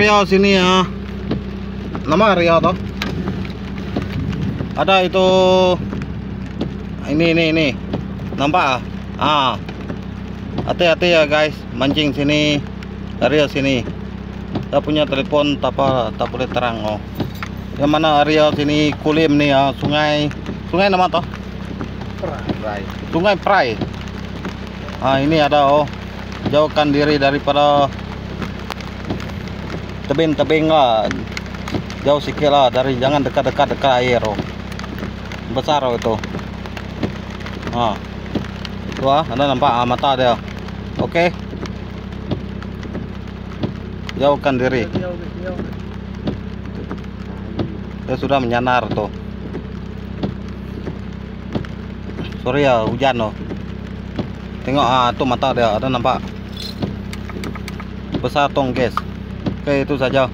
area sini ya. Nama area toh. Ada itu. Ini. Nampak ah? Hati-hati ya guys, mancing sini, area sini. Saya punya telepon tak boleh terang oh. Yang mana area sini Kulim nih ya, sungai nama toh? Prai. Sungai Prai. Ah ini ada oh. Jauhkan diri daripada tebing-tebing lah. Jauh sikit lah dari, jangan dekat air oh. Besar oh itu. Ah. Tuh Anda nampak mata dia. Oke. Jauhkan diri. Dia sudah menyanar tuh. Sorry ya, hujan loh. Tengok tuh mata dia, ada nampak. Besar tong guys. Oke, itu saja.